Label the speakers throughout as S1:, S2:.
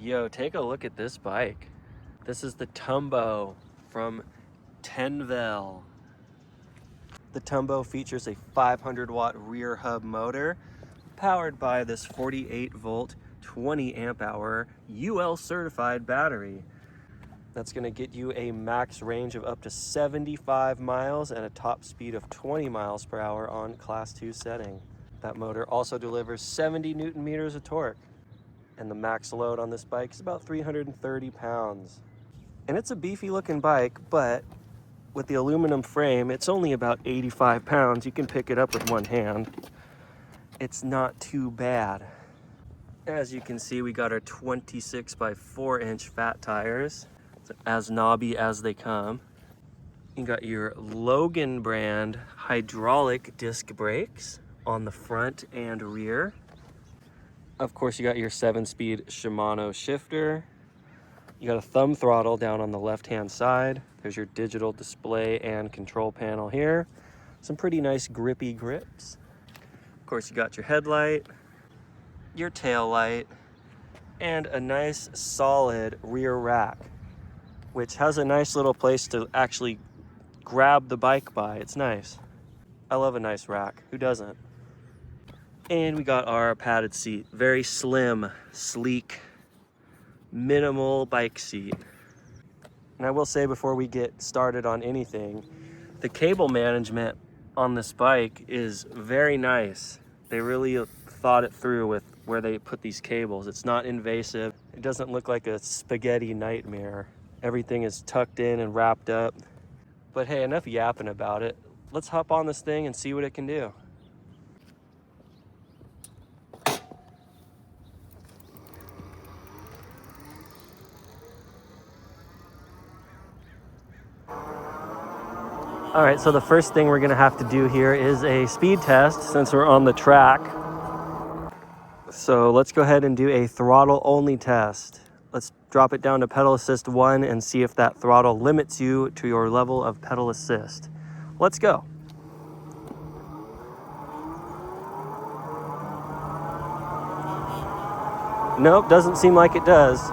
S1: Yo, take a look at this bike. This is the Tumbo from Tenvel. The Tumbo features a 500 watt rear hub motor powered by this 48 volt, 20 amp hour UL certified battery. That's gonna get you a max range of up to 75 miles and a top speed of 20 miles per hour on class 2 setting. That motor also delivers 70 Newton meters of torque. And the max load on this bike is about 330 pounds. And it's a beefy looking bike, but with the aluminum frame, it's only about 85 pounds. You can pick it up with one hand. It's not too bad. As you can see, we got our 26 by 4 inch fat tires. It's as knobby as they come. You got your Logan brand hydraulic disc brakes on the front and rear. Of course, you got your 7-speed Shimano shifter. You got a thumb throttle down on the left-hand side. There's your digital display and control panel here. Some pretty nice grippy grips. Of course, you got your headlight, your tail light, and a nice solid rear rack, which has a nice little place to actually grab the bike by. It's nice. I love a nice rack. Who doesn't? And we got our padded seat. Very slim, sleek, minimal bike seat. And I will say before we get started on anything, the cable management on this bike is very nice. They really thought it through with where they put these cables. It's not invasive. It doesn't look like a spaghetti nightmare. Everything is tucked in and wrapped up. But hey, enough yapping about it. Let's hop on this thing and see what it can do. All right, so the first thing we're gonna have to do here is a speed test since we're on the track. So let's go ahead and do a throttle only test. Let's drop it down to pedal assist 1 and see if that throttle limits you to your level of pedal assist. Let's go. Nope, doesn't seem like it does.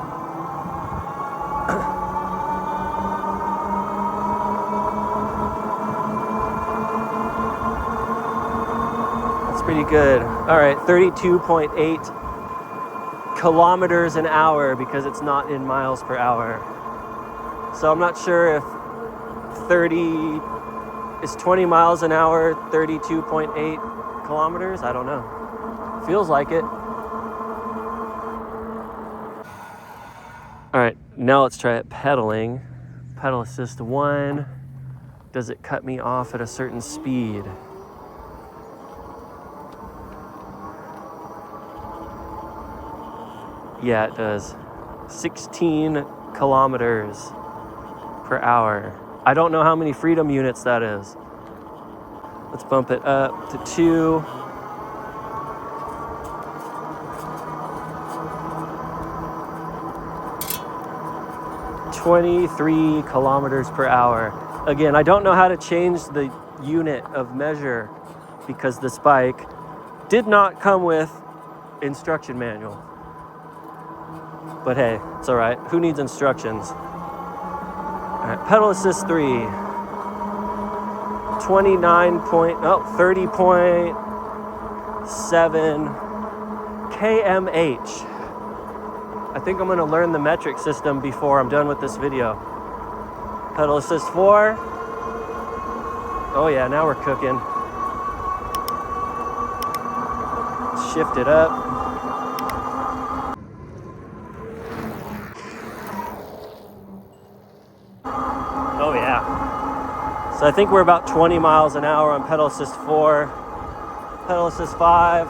S1: Pretty good. All right, 32.8 kilometers an hour because it's not in miles per hour. So I'm not sure if 30 is 20 miles an hour, 32.8 kilometers. I don't know. Feels like it. All right, now let's try it pedaling. Pedal assist 1. Does it cut me off at a certain speed? Yeah, it does. 16 kilometers per hour. I don't know how many freedom units that is. Let's bump it up to 2. (23 kilometers per hour). Again, I don't know how to change the unit of measure because this bike did not come with instruction manual. But hey, it's all right. Who needs instructions? All right, pedal assist 3. 30.7 kmh. I think I'm gonna learn the metric system before I'm done with this video. Pedal assist 4. Oh yeah, now we're cooking. Shift it up. Oh yeah. So I think we're about 20 miles an hour on pedal assist 4, pedal assist 5.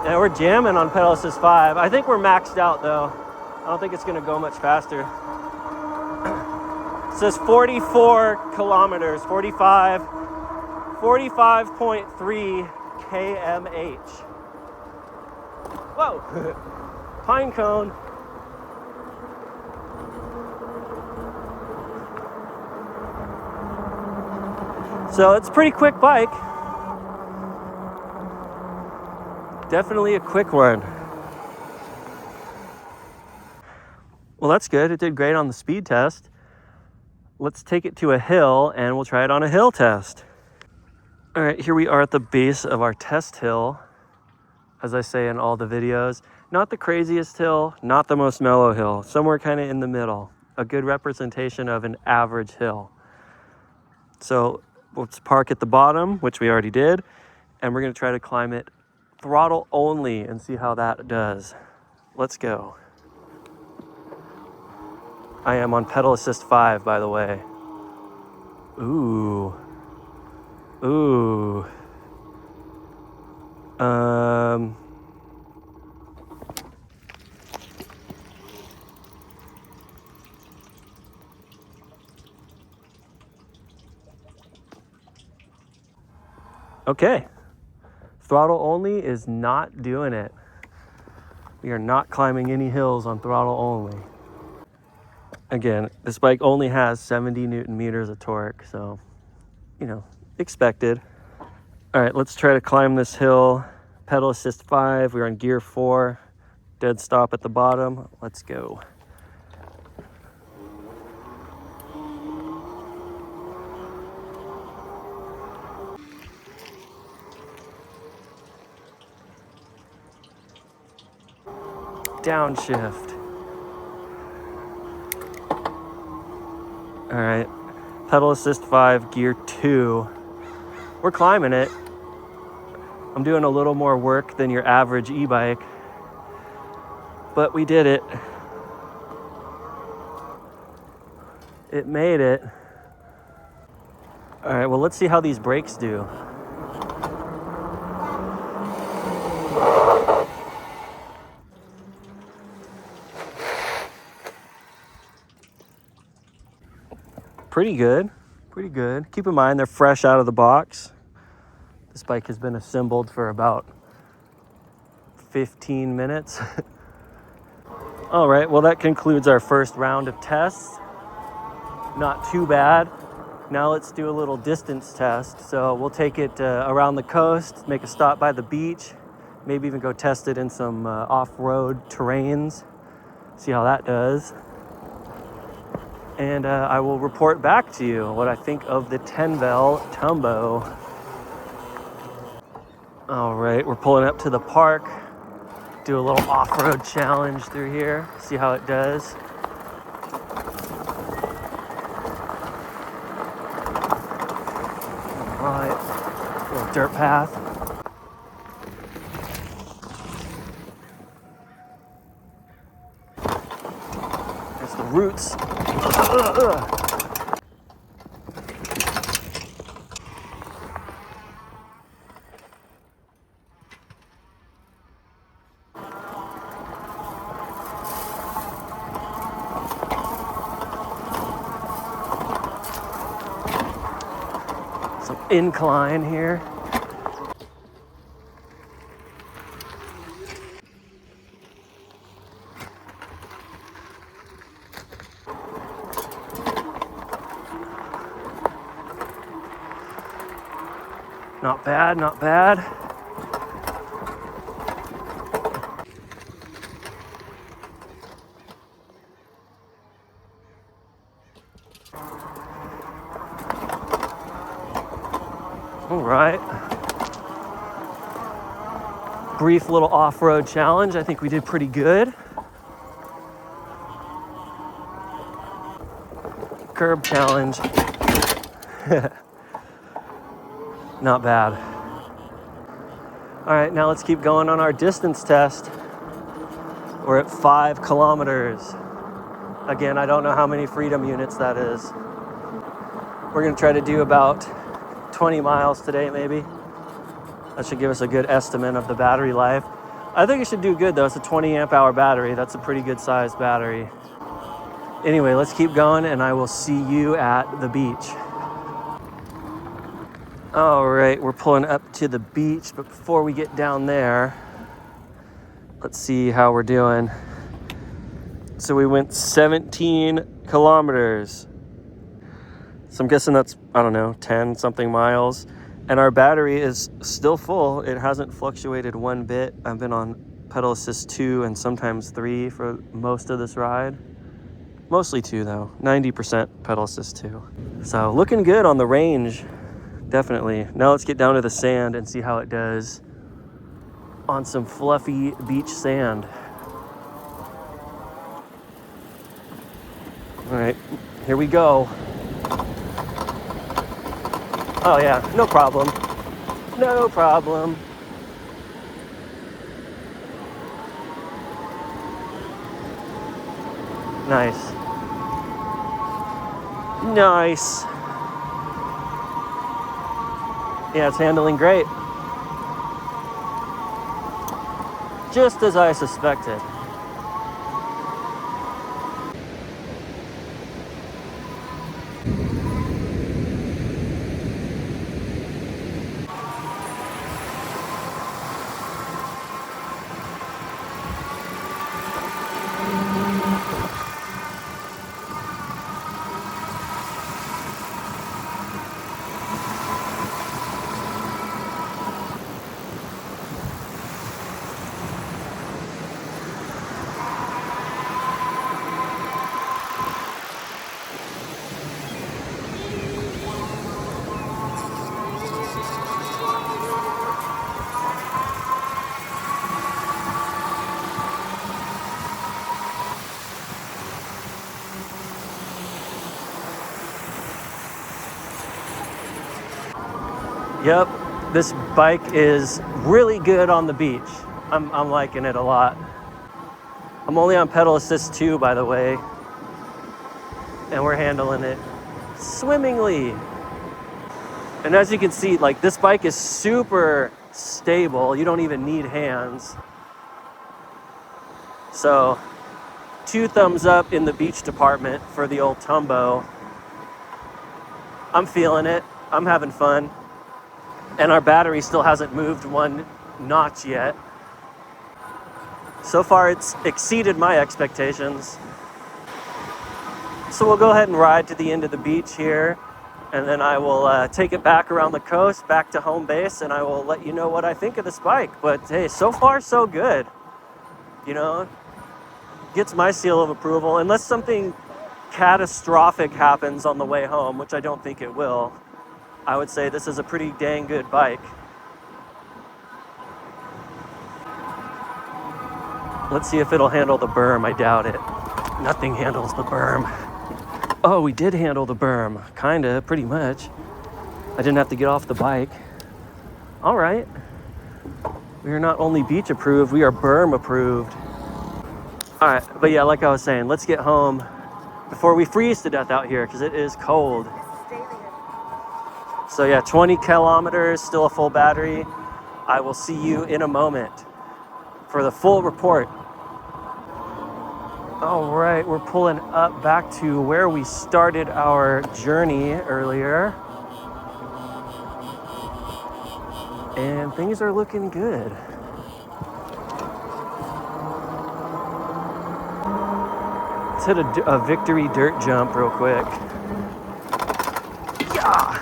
S1: And we're jamming on pedal assist 5. I think we're maxed out though. I don't think it's gonna go much faster. It says 44 kilometers, 45.3 kmh. Whoa, pine cone. So it's a pretty quick bike. Definitely a quick one. Well, that's good. It did great on the speed test. Let's take it to a hill and we'll try it on a hill test. All right, here we are at the base of our test hill. As I say in all the videos, not the craziest hill, not the most mellow hill, somewhere kind of in the middle, a good representation of an average hill. So let's park at the bottom, which we already did, and we're gonna try to climb it throttle only and see how that does. Let's go. I am on pedal assist 5, by the way. Ooh. Ooh. Okay. Throttle only is not doing it. We are not climbing any hills on throttle only. Again, this bike only has 70 Newton meters of torque, so, you know, expected. All right, let's try to climb this hill. Pedal assist 5, we're on gear 4. Dead stop at the bottom. Let's go. Downshift. All right, pedal assist 5, gear 2. We're climbing it. I'm doing a little more work than your average e-bike, but we did it. It made it. All right, well, let's see how these brakes do. Pretty good, pretty good. Keep in mind, they're fresh out of the box. This bike has been assembled for about 15 minutes. All right, well, that concludes our first round of tests. Not too bad. Now let's do a little distance test. So we'll take it around the coast, make a stop by the beach, maybe even go test it in some off-road terrains, see how that does. And I will report back to you what I think of the Tenvel Tumbo. All right, we're pulling up to the park. Do a little off-road challenge through here, see how it does. All right, little dirt path. There's the roots. Some incline here. Not bad, not bad. All right. Brief little off-road challenge. I think we did pretty good. Curb challenge. Not bad. All right, now let's keep going on our distance test. We're at 5 kilometers. Again, I don't know how many freedom units that is. We're gonna try to do about 20 miles today, maybe. That should give us a good estimate of the battery life. I think it should do good though. It's a 20 amp hour battery. That's a pretty good sized battery. Anyway, let's keep going and I will see you at the beach. All right, we're pulling up to the beach, but before we get down there, let's see how we're doing. So we went 17 kilometers. So I'm guessing that's, I don't know, 10 something miles. And our battery is still full. It hasn't fluctuated one bit. I've been on pedal assist 2 and sometimes 3 for most of this ride. Mostly 2 though, 90% pedal assist 2. So looking good on the range, definitely. Now let's get down to the sand and see how it does on some fluffy beach sand. All right, here we go. Oh yeah, no problem. No problem. Nice. Nice. Yeah, it's handling great. Just as I suspected. Yep, this bike is really good on the beach. I'm liking it a lot. I'm only on pedal assist 2, by the way, and we're handling it swimmingly. And as you can see, like, this bike is super stable. You don't even need hands. So 2 thumbs up in the beach department for the old Tumbo. I'm feeling it. I'm having fun. And our battery still hasn't moved 1 notch yet. So far, it's exceeded my expectations. So we'll go ahead and ride to the end of the beach here, and then I will take it back around the coast, back to home base, and I will let you know what I think of this bike. But hey, so far, so good. You know, gets my seal of approval, unless something catastrophic happens on the way home, which I don't think it will. I would say this is a pretty dang good bike. Let's see if it'll handle the berm. I doubt it. Nothing handles the berm. Oh, we did handle the berm. Kinda, pretty much. I didn't have to get off the bike. All right. We are not only beach approved, we are berm approved. All right, but yeah, like I was saying, let's get home before we freeze to death out here, because it is cold. So yeah, 20 kilometers, still a full battery. I will see you in a moment for the full report. All right, we're pulling up back to where we started our journey earlier. And things are looking good. Let's hit a victory dirt jump real quick. Yeah!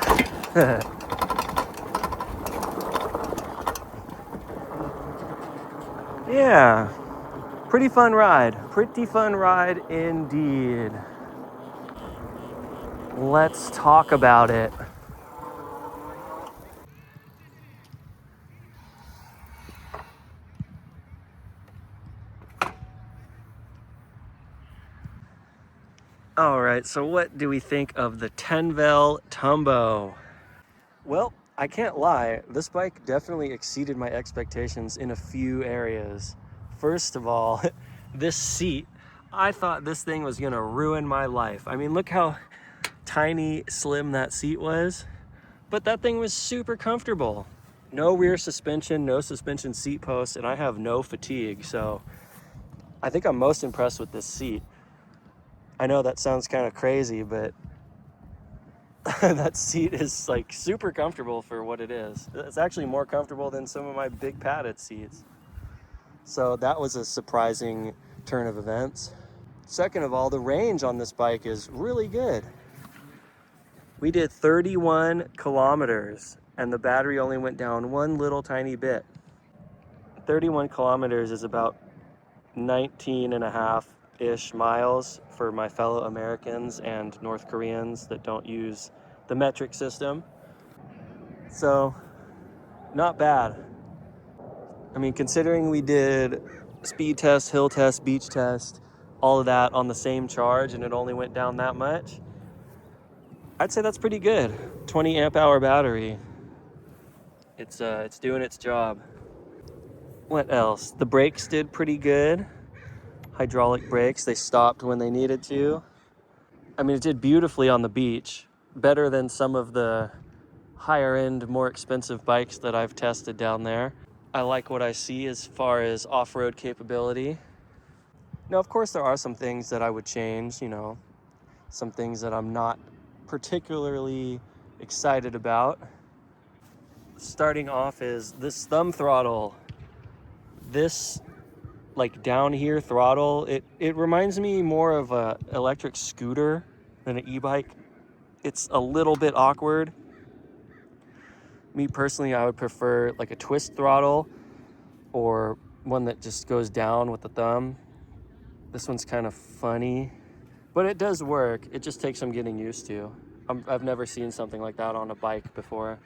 S1: Yeah, pretty fun ride. Pretty fun ride indeed. Let's talk about it. All right, so what do we think of the Tenvel Tumbo? Well, I can't lie, this bike definitely exceeded my expectations in a few areas. First of all, this seat, I thought this thing was gonna ruin my life. I mean, look how tiny, slim that seat was, but that thing was super comfortable. No rear suspension, no suspension seat post, and I have no fatigue, so I think I'm most impressed with this seat. I know that sounds kind of crazy, but that seat is like super comfortable for what it is. It's actually more comfortable than some of my big padded seats. So that was a surprising turn of events. Second of all, the range on this bike is really good. We did 31 kilometers and the battery only went down one little tiny bit. 31 kilometers is about 19 and a half-ish miles for my fellow Americans and North Koreans that don't use the metric system. So, not bad. I mean, considering we did speed test, hill test, beach test, all of that on the same charge and it only went down that much, I'd say that's pretty good. 20 amp hour battery. It's doing its job. What else? The brakes did pretty good. Hydraulic brakes, they stopped when they needed to. I mean, it did beautifully on the beach. Better than some of the higher end, more expensive bikes that I've tested down there. I like what I see as far as off-road capability. Now, of course, there are some things that I would change, you know, some things that I'm not particularly excited about. Starting off is this thumb throttle. This like down here throttle, it reminds me more of a electric scooter than an e-bike. It's a little bit awkward. Me personally, I would prefer like a twist throttle or one that just goes down with the thumb. This one's kind of funny, but it does work. It just takes some getting used to. I've never seen something like that on a bike before.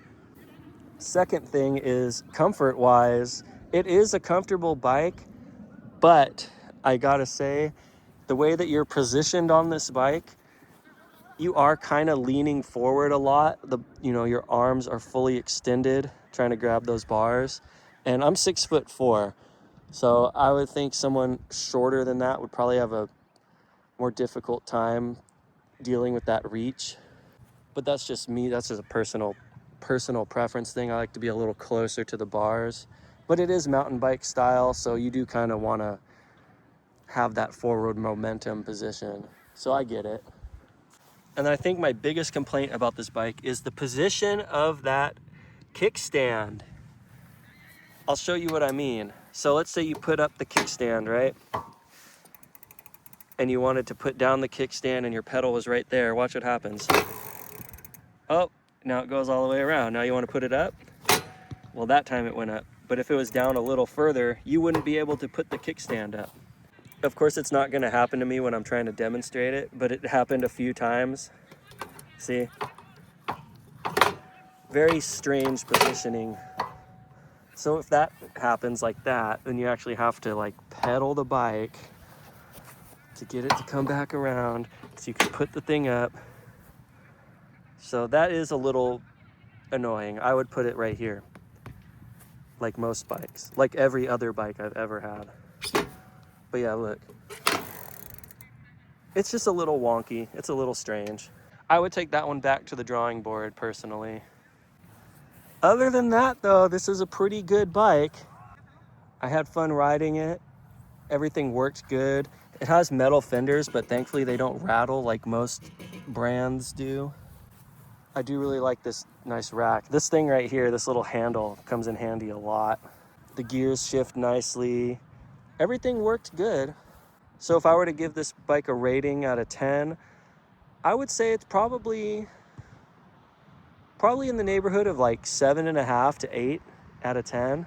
S1: Second thing is comfort-wise, it is a comfortable bike, but I gotta say, the way that you're positioned on this bike, you are kind of leaning forward a lot. Your arms are fully extended, trying to grab those bars. And I'm 6'4", so I would think someone shorter than that would probably have a more difficult time dealing with that reach. But that's just me. That's just a personal preference thing. I like to be a little closer to the bars. But it is mountain bike style, so you do kind of want to have that forward momentum position. So I get it. And I think my biggest complaint about this bike is the position of that kickstand. I'll show you what I mean. So let's say you put up the kickstand, right? And you wanted to put down the kickstand and your pedal was right there. Watch what happens. Oh, now it goes all the way around. Now you want to put it up? Well, that time it went up. But if it was down a little further, you wouldn't be able to put the kickstand up. Of course, it's not going to happen to me when I'm trying to demonstrate it, but it happened a few times. See? Very strange positioning. So if that happens like that, then you actually have to like pedal the bike to get it to come back around so you can put the thing up. So that is a little annoying. I would put it right here, like most bikes, like every other bike I've ever had. But yeah, look. It's just a little wonky. It's a little strange. I would take that one back to the drawing board, personally. Other than that, though, this is a pretty good bike. I had fun riding it. Everything worked good. It has metal fenders, but thankfully they don't rattle like most brands do. I do really like this nice rack. This thing right here, this little handle, comes in handy a lot. The gears shift nicely. Everything worked good. So if I were to give this bike a rating out of 10, I would say it's probably in the neighborhood of like 7.5 to 8 out of 10.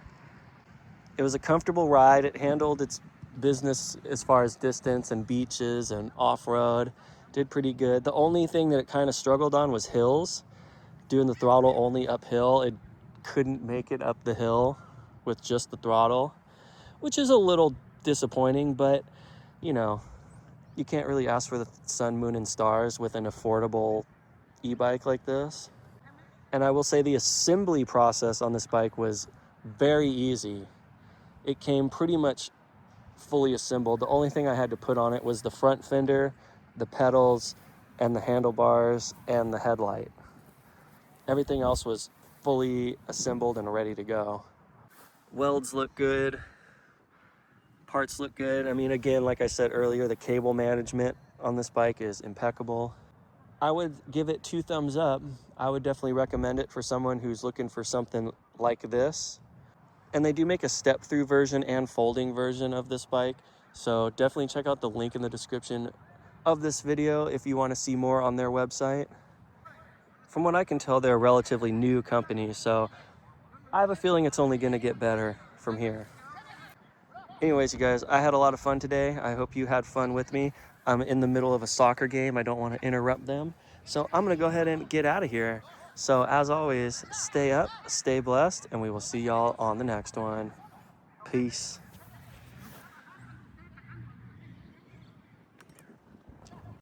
S1: It was a comfortable ride. It handled its business as far as distance and beaches and off-road. Did pretty good. The only thing that it kind of struggled on was hills. Doing the throttle only uphill, it couldn't make it up the hill with just the throttle, which is a little disappointing, but you know, you can't really ask for the sun, moon, and stars with an affordable e-bike like this. And I will say the assembly process on this bike was very easy. It came pretty much fully assembled. The only thing I had to put on it was the front fender, the pedals, and the handlebars, and the headlight. Everything else was fully assembled and ready to go. Welds look good. Parts look good. I mean, again, like I said earlier, the cable management on this bike is impeccable. I would give it 2 thumbs up. I would definitely recommend it for someone who's looking for something like this. And they do make a step-through version and folding version of this bike. So definitely check out the link in the description of this video if you want to see more on their website. from what I can tell, they're a relatively new company, so I have a feeling it's only gonna get better from here. Anyways, you guys, I had a lot of fun today. I hope you had fun with me. I'm in the middle of a soccer game. I don't want to interrupt them. So I'm gonna go ahead and get out of here. So as always, stay up, stay blessed, and we will see y'all on the next one. Peace.